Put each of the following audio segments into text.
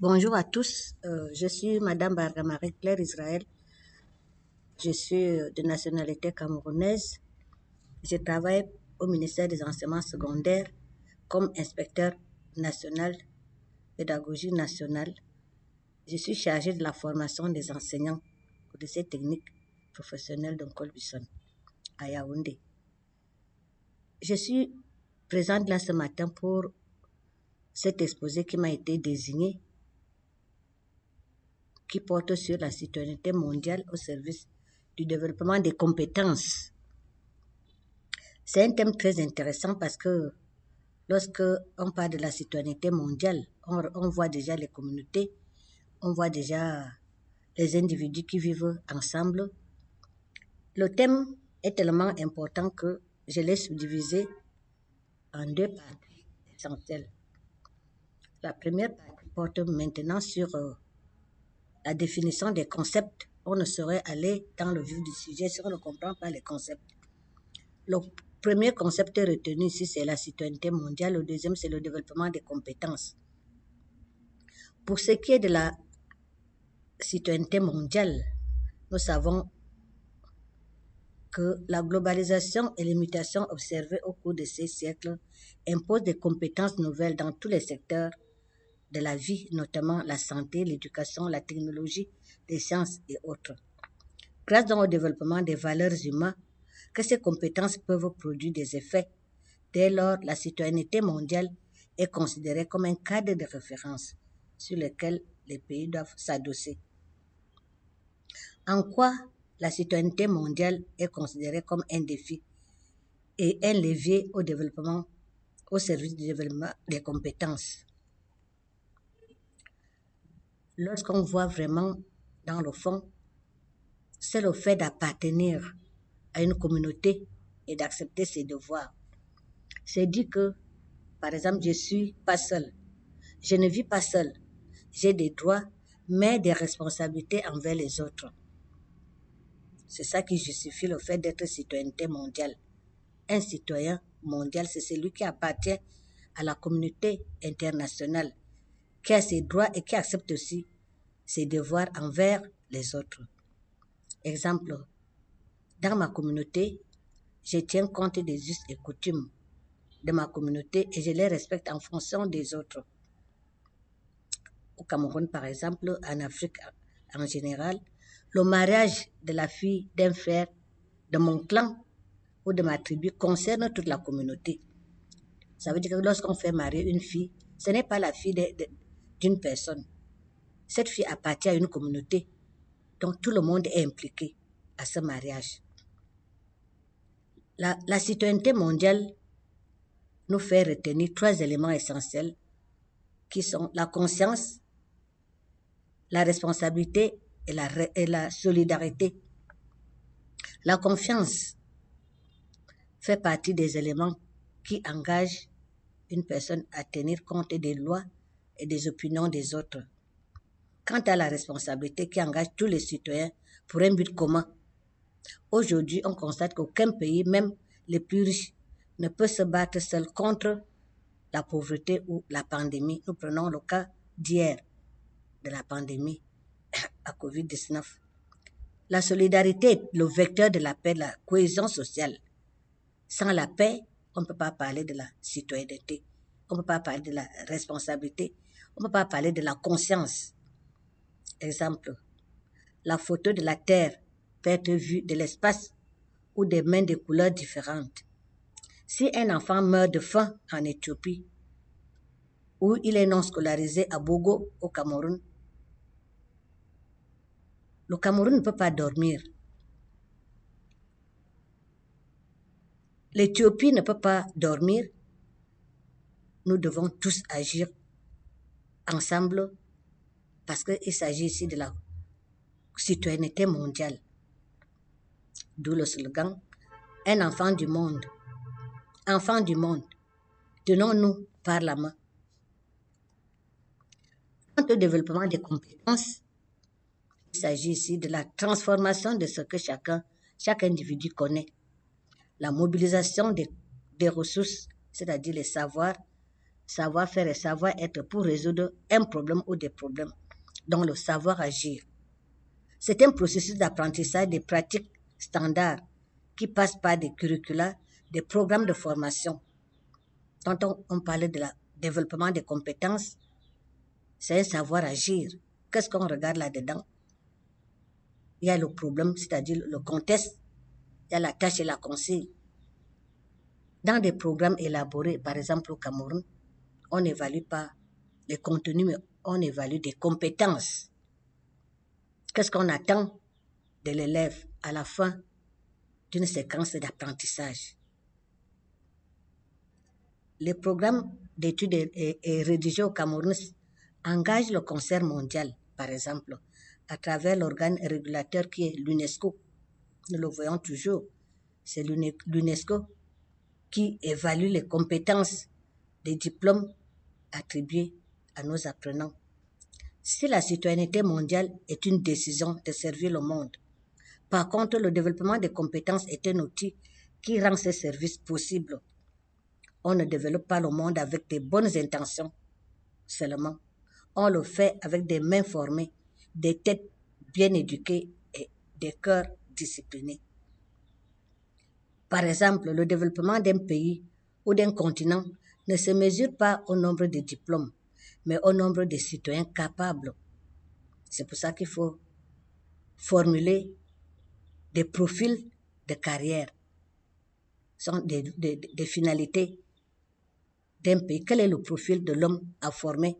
Bonjour à tous, je suis Madame Bargamarie Claire Israël, je suis de nationalité camerounaise, je travaille au ministère des Enseignements secondaires comme inspecteur national, pédagogie nationale. Je suis chargée de la formation des enseignants au lycée technique professionnel de Colbison à Yaoundé. Je suis présente là ce matin pour cet exposé qui m'a été désigné, qui porte sur la citoyenneté mondiale au service du développement des compétences. C'est un thème très intéressant parce que lorsque on parle de la citoyenneté mondiale, on voit déjà les communautés, on voit déjà les individus qui vivent ensemble. Le thème est tellement important que je l'ai subdivisé en deux parties essentielles. La première partie porte maintenant sur la définition des concepts. On ne saurait aller dans le vif du sujet si on ne comprend pas les concepts. Le premier concept retenu ici, c'est la citoyenneté mondiale. Le deuxième, c'est le développement des compétences. Pour ce qui est de la citoyenneté mondiale, nous savons que la globalisation et les mutations observées au cours de ces siècles imposent des compétences nouvelles dans tous les secteurs de la vie, notamment la santé, l'éducation, la technologie, les sciences et autres. Grâce donc au développement des valeurs humaines, que ces compétences peuvent produire des effets. Dès lors, la citoyenneté mondiale est considérée comme un cadre de référence sur lequel les pays doivent s'adosser. En quoi la citoyenneté mondiale est considérée comme un défi et un levier au développement, au service du développement des compétences? Lorsqu'on voit vraiment dans le fond, c'est le fait d'appartenir à une communauté et d'accepter ses devoirs. C'est dit que, par exemple, je ne suis pas seule. Je ne vis pas seule. J'ai des droits, mais des responsabilités envers les autres. C'est ça qui justifie le fait d'être citoyenneté mondiale. Un citoyen mondial, c'est celui qui appartient à la communauté internationale, qui a ses droits et qui accepte aussi ses devoirs envers les autres. Exemple, dans ma communauté, je tiens compte des us et coutumes de ma communauté et je les respecte en fonction des autres. Au Cameroun, par exemple, en Afrique en général, le mariage de la fille d'un frère de mon clan ou de ma tribu concerne toute la communauté. Ça veut dire que lorsqu'on fait marier une fille, ce n'est pas la fille d'une personne. Cette fille appartient à une communauté. Donc tout le monde est impliqué à ce mariage. La citoyenneté mondiale nous fait retenir trois éléments essentiels qui sont la conscience, la responsabilité et la solidarité. La confiance fait partie des éléments qui engagent une personne à tenir compte des lois et des opinions des autres. Quant à la responsabilité qui engage tous les citoyens pour un but commun, aujourd'hui, on constate qu'aucun pays, même les plus riches, ne peut se battre seul contre la pauvreté ou la pandémie. Nous prenons le cas d'hier de la pandémie à COVID-19. La solidarité est le vecteur de la paix, de la cohésion sociale. Sans la paix, on ne peut pas parler de la citoyenneté, on ne peut pas parler de la responsabilité, on ne peut pas parler de la conscience. Exemple, la photo de la Terre peut être vue de l'espace ou des mains de couleurs différentes. Si un enfant meurt de faim en Éthiopie ou il est non scolarisé à Bogo au Cameroun, le Cameroun ne peut pas dormir. L'Éthiopie ne peut pas dormir. Nous devons tous agir ensemble parce qu'il s'agit ici de la citoyenneté mondiale. D'où le slogan « Un enfant du monde, tenons-nous par la main ». Quant au développement des compétences, il s'agit ici de la transformation de ce que chaque individu connaît, la mobilisation des ressources, c'est-à-dire les savoirs, savoir-faire et savoir-être pour résoudre un problème ou des problèmes, donc le savoir-agir. C'est un processus d'apprentissage des pratiques standards qui passe par des curricula, des programmes de formation. Quand on parlait de la développement des compétences, c'est un savoir-agir. Qu'est-ce qu'on regarde là-dedans? Il y a le problème, c'est-à-dire le contexte, il y a la tâche et la consigne. Dans des programmes élaborés, par exemple au Cameroun, on n'évalue pas les contenus, mais on évalue des compétences. Qu'est-ce qu'on attend de l'élève à la fin d'une séquence d'apprentissage? Les programmes d'études et rédigés au Cameroun engagent le concert mondial, par exemple, à travers l'organe régulateur qui est l'UNESCO. Nous le voyons toujours. C'est l'UNESCO qui évalue les compétences des diplômes attribués à nos apprenants. Si la citoyenneté mondiale est une décision de servir le monde, par contre, le développement des compétences est un outil qui rend ces services possibles. On ne développe pas le monde avec des bonnes intentions seulement. On le fait avec des mains formées, des têtes bien éduquées et des cœurs disciplinés. Par exemple, le développement d'un pays ou d'un continent ne se mesure pas au nombre de diplômes, mais au nombre de citoyens capables. C'est pour ça qu'il faut formuler des profils de carrière. Ce sont des finalités d'un pays. Quel est le profil de l'homme à former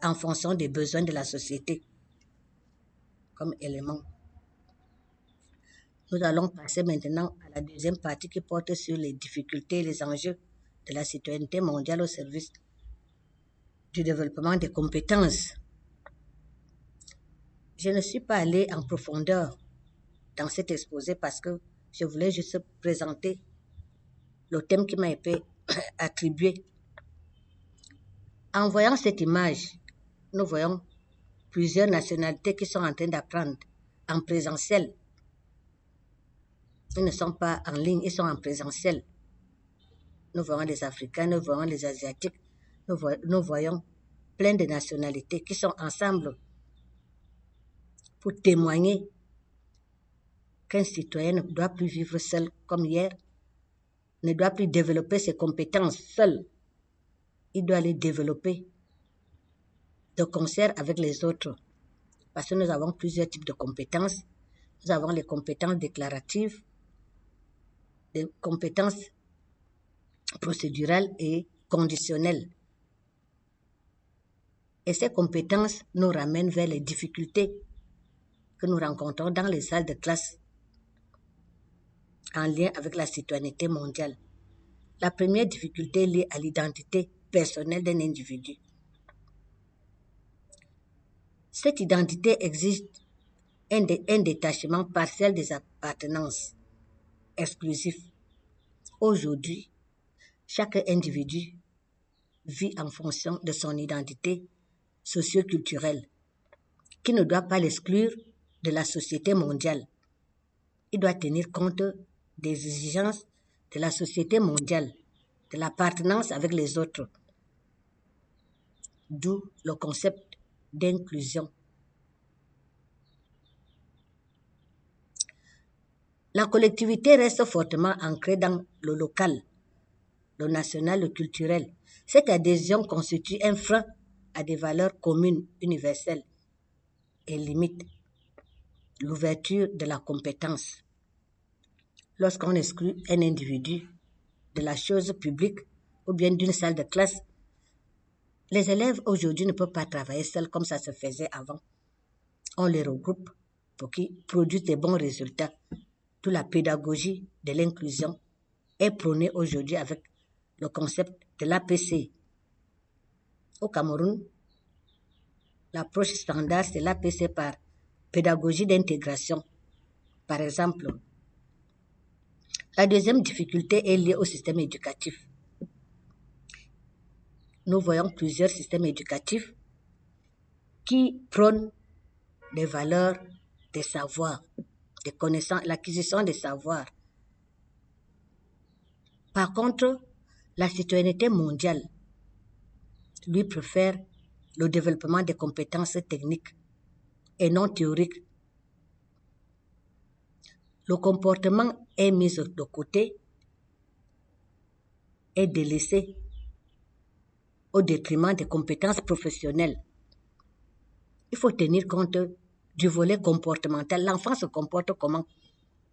en fonction des besoins de la société comme élément? Nous allons passer maintenant à la deuxième partie qui porte sur les difficultés et les enjeux de la citoyenneté mondiale au service du développement des compétences. Je ne suis pas allée en profondeur dans cet exposé parce que je voulais juste présenter le thème qui m'a été attribué. En voyant cette image, nous voyons plusieurs nationalités qui sont en train d'apprendre en présentiel. Ils ne sont pas en ligne, ils sont en présentiel. Nous voyons les Africains, nous voyons les Asiatiques, nous voyons plein de nationalités qui sont ensemble pour témoigner qu'un citoyen ne doit plus vivre seul comme hier, ne doit plus développer ses compétences seul. Il doit les développer de concert avec les autres. Parce que nous avons plusieurs types de compétences. Nous avons les compétences déclaratives, les compétences procédurales et conditionnelles. Et ces compétences nous ramènent vers les difficultés que nous rencontrons dans les salles de classe en lien avec la citoyenneté mondiale. La première difficulté est liée à l'identité personnelle d'un individu. Cette identité exige un détachement partiel des appartenances exclusives. Aujourd'hui, chaque individu vit en fonction de son identité socio-culturelle, qui ne doit pas l'exclure de la société mondiale. Il doit tenir compte des exigences de la société mondiale, de l'appartenance avec les autres, d'où le concept d'inclusion. La collectivité reste fortement ancrée dans le local, le national, le culturel. Cette adhésion constitue un frein à des valeurs communes, universelles, et limite l'ouverture de la compétence. Lorsqu'on exclut un individu de la chose publique ou bien d'une salle de classe, les élèves aujourd'hui ne peuvent pas travailler seuls comme ça se faisait avant. On les regroupe pour qu'ils produisent des bons résultats. Toute la pédagogie de l'inclusion est prônée aujourd'hui avec le concept de l'APC. Au Cameroun, l'approche standard, c'est l'APC par pédagogie d'intégration. Par exemple, la deuxième difficulté est liée au système éducatif. Nous voyons plusieurs systèmes éducatifs qui prônent des valeurs, des savoirs, des connaissances, l'acquisition des savoirs. Par contre, la citoyenneté mondiale lui, préfère le développement des compétences techniques et non théoriques. Le comportement est mis de côté et délaissé au détriment des compétences professionnelles. Il faut tenir compte du volet comportemental. L'enfant se comporte comment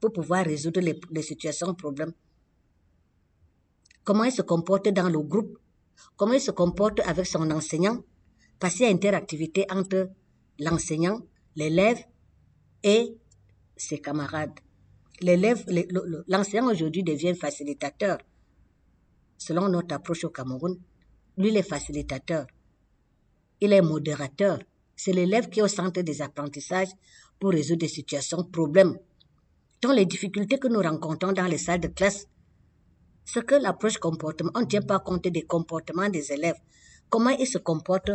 pour pouvoir résoudre les situations, problèmes. Comment il se comporte dans le groupe, comment il se comporte avec son enseignant, parce qu'il y a interactivité entre l'enseignant, l'élève et ses camarades. L'enseignant aujourd'hui devient facilitateur. Selon notre approche au Cameroun, lui, il est facilitateur. Il est modérateur. C'est l'élève qui est au centre des apprentissages pour résoudre des situations, problèmes. Donc, les difficultés que nous rencontrons dans les salles de classe, c'est que l'approche comportement, on ne tient pas compte des comportements des élèves. Comment ils se comportent,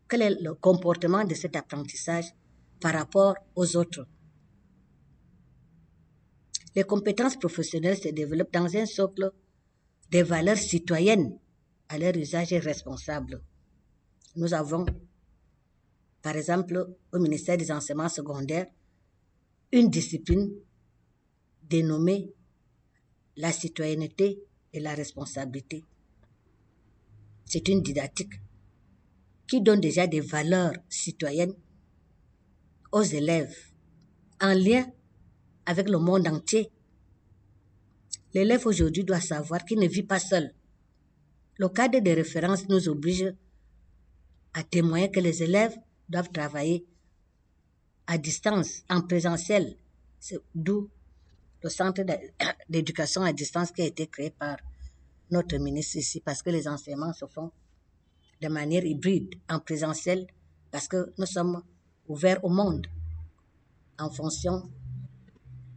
quel est le comportement de cet apprentissage par rapport aux autres. Les compétences professionnelles se développent dans un socle des valeurs citoyennes à leur usage responsable. Nous avons, par exemple, au ministère des enseignements secondaires, une discipline dénommée la citoyenneté et la responsabilité. C'est une didactique qui donne déjà des valeurs citoyennes aux élèves en lien avec le monde entier. L'élève aujourd'hui doit savoir qu'il ne vit pas seul. Le cadre de référence nous oblige à témoigner que les élèves doivent travailler à distance, en présentiel. C'est d'où le centre d'éducation à distance qui a été créé par notre ministre ici, parce que les enseignements se font de manière hybride, en présentiel, parce que nous sommes ouverts au monde en fonction,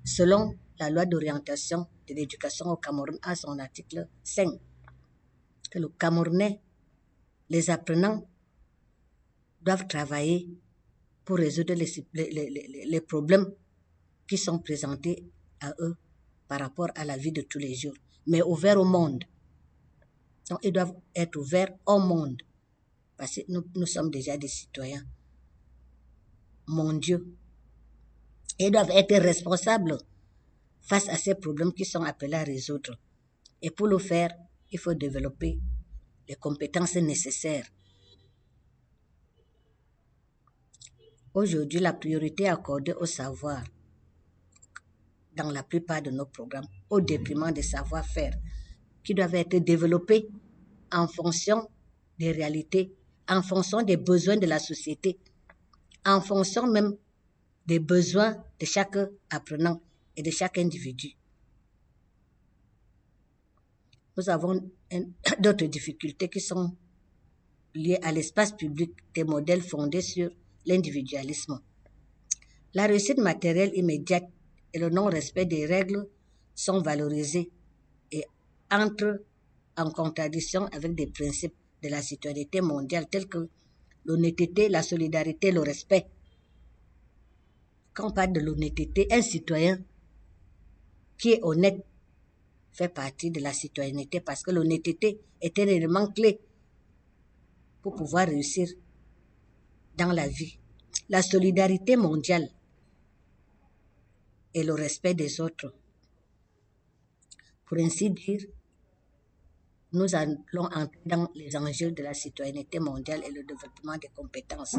selon la loi d'orientation de l'éducation au Cameroun, à son article 5, que le Camerounais, les apprenants, doivent travailler pour résoudre les problèmes qui sont présentés à eux par rapport à la vie de tous les jours, mais ouverts au monde. Donc, ils doivent être ouverts au monde, parce que nous sommes déjà des citoyens mondiaux. Ils doivent être responsables face à ces problèmes qui sont appelés à résoudre. Et pour le faire, il faut développer les compétences nécessaires. Aujourd'hui, la priorité est accordée au savoir dans la plupart de nos programmes, au détriment des savoir-faire qui doivent être développés en fonction des réalités, en fonction des besoins de la société, en fonction même des besoins de chaque apprenant et de chaque individu. Nous avons d'autres difficultés qui sont liées à l'espace public, des modèles fondés sur l'individualisme. La réussite matérielle immédiate et le non-respect des règles sont valorisés et entrent en contradiction avec des principes de la citoyenneté mondiale tels que l'honnêteté, la solidarité, le respect. Quand on parle de l'honnêteté, un citoyen qui est honnête fait partie de la citoyenneté parce que l'honnêteté est un élément clé pour pouvoir réussir dans la vie. La solidarité mondiale et le respect des autres. Pour ainsi dire, nous allons entrer dans les enjeux de la citoyenneté mondiale et le développement des compétences.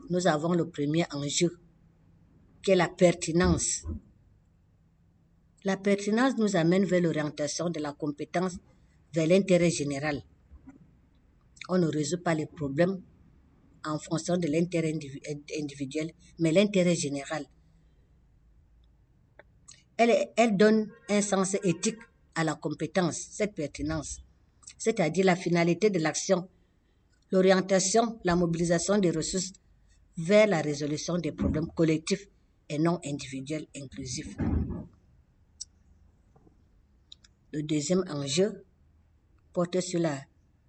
Nous avons le premier enjeu, qui est la pertinence. La pertinence nous amène vers l'orientation de la compétence vers l'intérêt général. On ne résout pas les problèmes en fonction de l'intérêt individuel, mais l'intérêt général. Elle donne un sens éthique à la compétence, cette pertinence, c'est-à-dire la finalité de l'action, l'orientation, la mobilisation des ressources vers la résolution des problèmes collectifs et non individuels inclusifs. Le deuxième enjeu porte sur la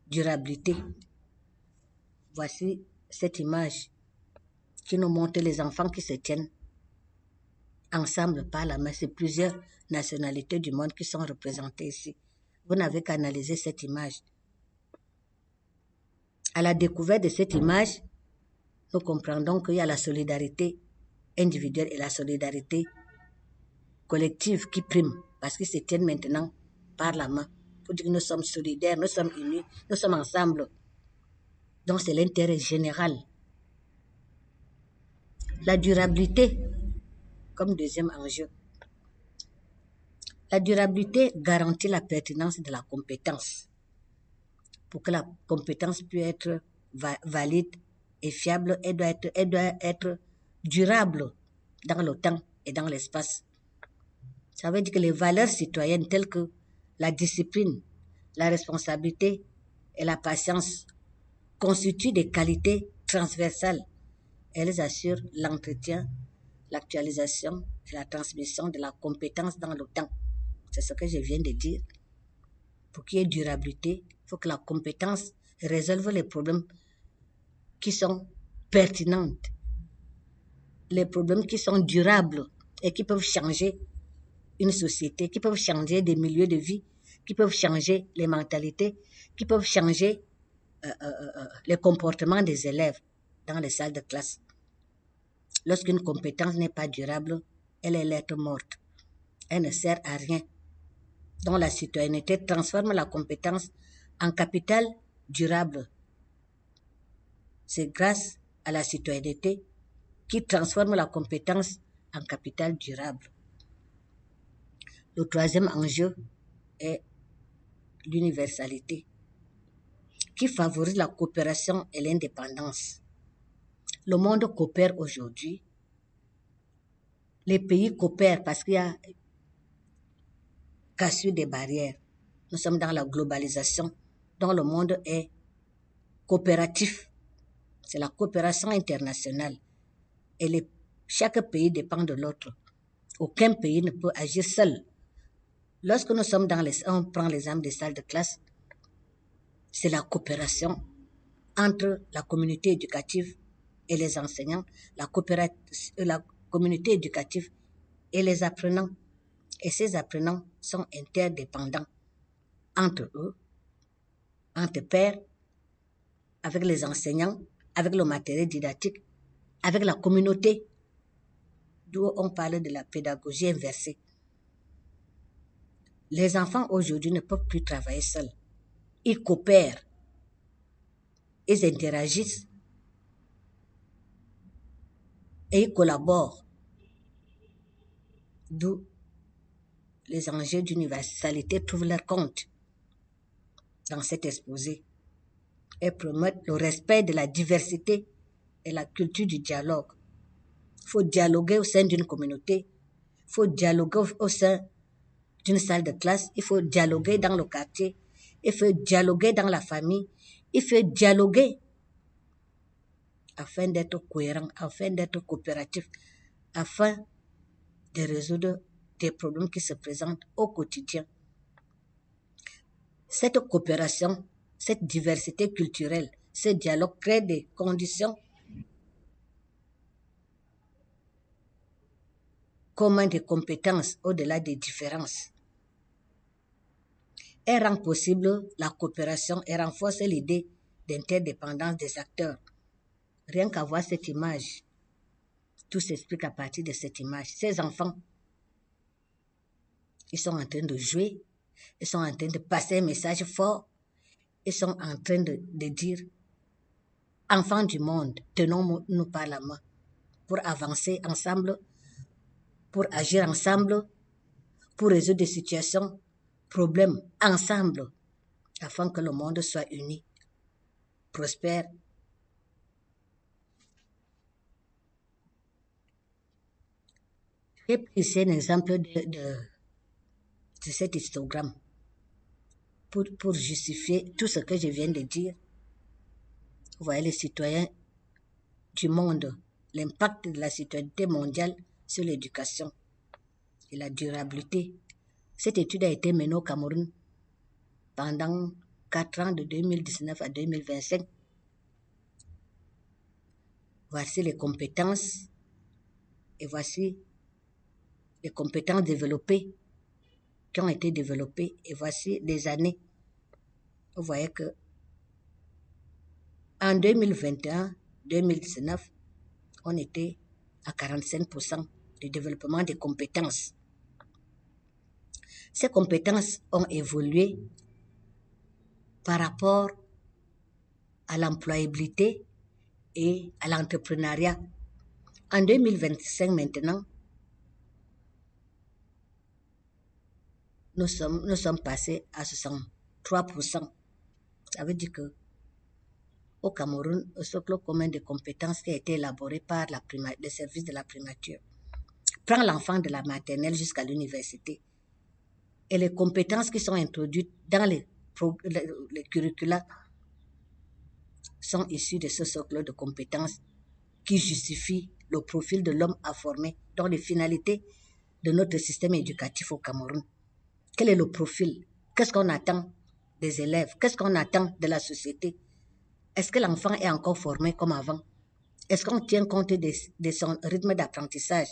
durabilité. Voici cette image qui nous montre les enfants qui se tiennent ensemble par la main. C'est plusieurs nationalités du monde qui sont représentées ici. Vous n'avez qu'à analyser cette image. À la découverte de cette image, nous comprendrons qu'il y a la solidarité individuelle et la solidarité collective qui prime, parce qu'ils se tiennent maintenant par la main pour dire que nous sommes solidaires, nous sommes unis, nous sommes ensemble. Donc c'est l'intérêt général. La durabilité comme deuxième enjeu. La durabilité garantit la pertinence de la compétence. Pour que la compétence puisse être valide et fiable, elle doit être durable dans le temps et dans l'espace. Ça veut dire que les valeurs citoyennes telles que la discipline, la responsabilité et la patience constituent des qualités transversales. Elles assurent l'entretien, l'actualisation et la transmission de la compétence dans le temps. C'est ce que je viens de dire. Pour qu'il y ait durabilité, il faut que la compétence résolve les problèmes qui sont pertinents, les problèmes qui sont durables et qui peuvent changer une société, qui peuvent changer des milieux de vie, qui peuvent changer les mentalités, qui peuvent changer les comportements des élèves dans les salles de classe. Lorsqu'une compétence n'est pas durable, elle est lettre morte. Elle ne sert à rien. Donc la citoyenneté transforme la compétence en capital durable. C'est grâce à la citoyenneté qui transforme la compétence en capital durable. Le troisième enjeu est l'universalité, qui favorise la coopération et l'indépendance. Le monde coopère aujourd'hui. Les pays coopèrent parce qu'il y a cassé des barrières. Nous sommes dans la globalisation, dont le monde est coopératif. C'est la coopération internationale. Et chaque pays dépend de l'autre. Aucun pays ne peut agir seul. Lorsque nous sommes on prend l'exemple des salles de classe, c'est la coopération entre la communauté éducative et les enseignants, la communauté éducative et les apprenants. Et ces apprenants sont interdépendants entre eux, entre pairs, avec les enseignants, avec le matériel didactique, avec la communauté, d'où on parle de la pédagogie inversée. Les enfants aujourd'hui ne peuvent plus travailler seuls. Ils coopèrent, ils interagissent et ils collaborent. D'où les enjeux d'universalité trouvent leur compte dans cet exposé et promettent le respect de la diversité et la culture du dialogue. Il faut dialoguer au sein d'une communauté, il faut dialoguer au sein d'une salle de classe, il faut dialoguer dans le quartier, il faut dialoguer dans la famille, il faut dialoguer afin d'être cohérent, afin d'être coopératif, afin de résoudre des problèmes qui se présentent au quotidien. Cette coopération, cette diversité culturelle, ce dialogue crée des conditions communes de compétences au-delà des différences. Elle rend possible la coopération et renforce l'idée d'interdépendance des acteurs. Rien qu'à voir cette image, tout s'explique à partir de cette image. Ces enfants, ils sont en train de jouer, ils sont en train de passer un message fort, ils sont en train de dire « Enfants du monde, tenons-nous par la main pour avancer ensemble, pour agir ensemble, pour résoudre des situations, problèmes ensemble, afin que le monde soit uni, prospère. » J'ai pris ici un exemple de cet histogramme pour justifier tout ce que je viens de dire. Vous voyez les citoyens du monde, l'impact de la citoyenneté mondiale sur l'éducation et la durabilité. Cette étude a été menée au Cameroun pendant 4 ans, de 2019 à 2025. Voici les compétences et voici les compétences développées qui ont été développés. Et voici des années. Vous voyez que en 2021-2019, on était à 45% de développement des compétences. Ces compétences ont évolué par rapport à l'employabilité et à l'entrepreneuriat. En 2025 maintenant, nous sommes passés à 63%. Ça veut dire que au Cameroun, le socle commun de compétences qui a été élaboré par le service de la primature prend l'enfant de la maternelle jusqu'à l'université. Et les compétences qui sont introduites dans les curricula sont issues de ce socle de compétences qui justifie le profil de l'homme à former dans les finalités de notre système éducatif au Cameroun. Quel est le profil? Qu'est-ce qu'on attend des élèves? Qu'est-ce qu'on attend de la société? Est-ce que l'enfant est encore formé comme avant? Est-ce qu'on tient compte de son rythme d'apprentissage?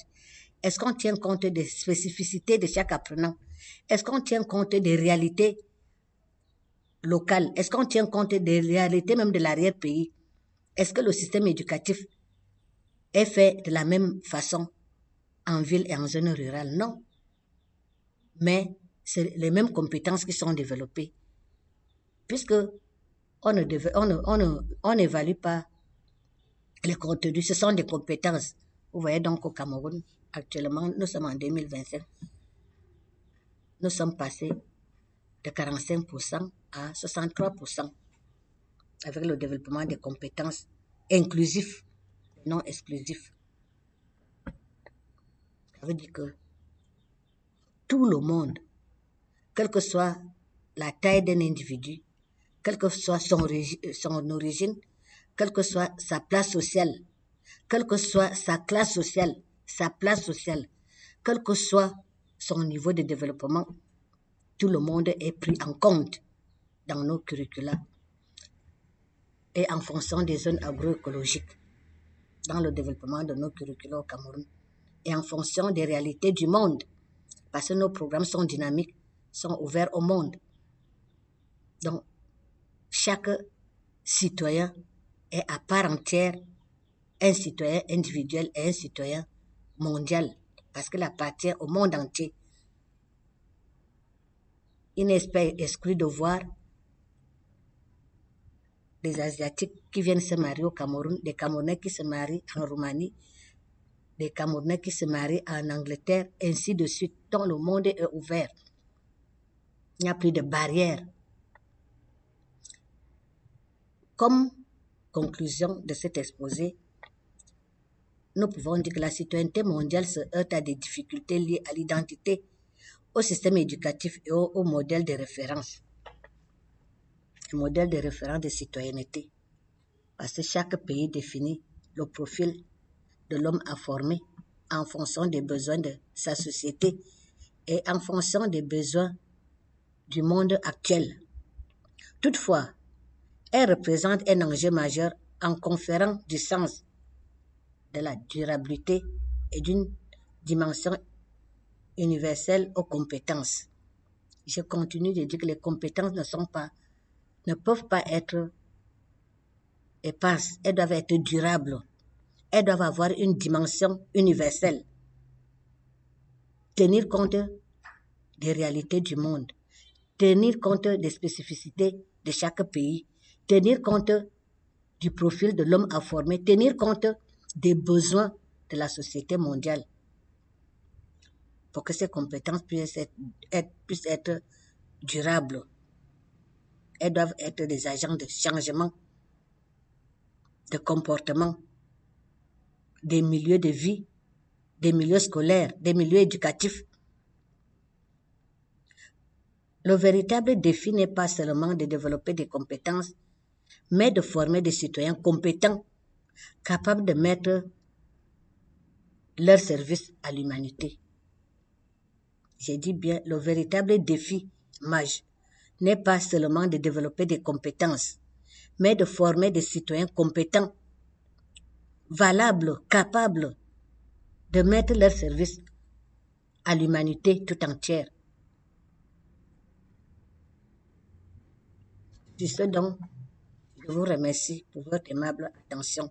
Est-ce qu'on tient compte des spécificités de chaque apprenant? Est-ce qu'on tient compte des réalités locales? Est-ce qu'on tient compte des réalités même de l'arrière-pays? Est-ce que le système éducatif est fait de la même façon en ville et en zone rurale? Non. Mais c'est les mêmes compétences qui sont développées. Puisque on n'évalue pas les contenus, ce sont des compétences. Vous voyez donc au Cameroun, actuellement, nous sommes en 2025. Nous sommes passés de 45% à 63% avec le développement des compétences inclusives, non exclusives. Ça veut dire que tout le monde, quelle que soit la taille d'un individu, quelle que soit son origine, quelle que soit sa place sociale, quelle que soit sa classe sociale, sa place sociale, quel que soit son niveau de développement, tout le monde est pris en compte dans nos curricula et en fonction des zones agroécologiques dans le développement de nos curricula au Cameroun et en fonction des réalités du monde parce que nos programmes sont dynamiques, sont ouverts au monde. Donc, chaque citoyen est à part entière un citoyen individuel et un citoyen mondial parce qu'il appartient au monde entier. Il n'est pas exclu de voir des Asiatiques qui viennent se marier au Cameroun, des Camerounais qui se marient en Roumanie, des Camerounais qui se marient en Angleterre, ainsi de suite. Donc le monde est ouvert. Il n'y a plus de barrières. Comme conclusion de cet exposé, nous pouvons dire que la citoyenneté mondiale se heurte à des difficultés liées à l'identité, au système éducatif et au modèle de référence. Le modèle de référence de citoyenneté. Parce que chaque pays définit le profil de l'homme à former en fonction des besoins de sa société et en fonction des besoins du monde actuel. Toutefois, elle représente un enjeu majeur en conférant du sens de la durabilité et d'une dimension universelle aux compétences. Je continue de dire que les compétences ne peuvent pas être éparses, elles doivent être durables, elles doivent avoir une dimension universelle, tenir compte des réalités du monde, tenir compte des spécificités de chaque pays, tenir compte du profil de l'homme à former, tenir compte des besoins de la société mondiale pour que ces compétences puissent être durables. Elles doivent être des agents de changement, de comportement, des milieux de vie, des milieux scolaires, des milieux éducatifs. Le véritable défi n'est pas seulement de développer des compétences, mais de former des citoyens compétents, capables de mettre leur service à l'humanité. J'ai dit bien, le véritable défi majeur n'est pas seulement de développer des compétences, mais de former des citoyens compétents, valables, capables de mettre leur service à l'humanité tout entière. Sur ce donc, je vous remercie pour votre aimable attention.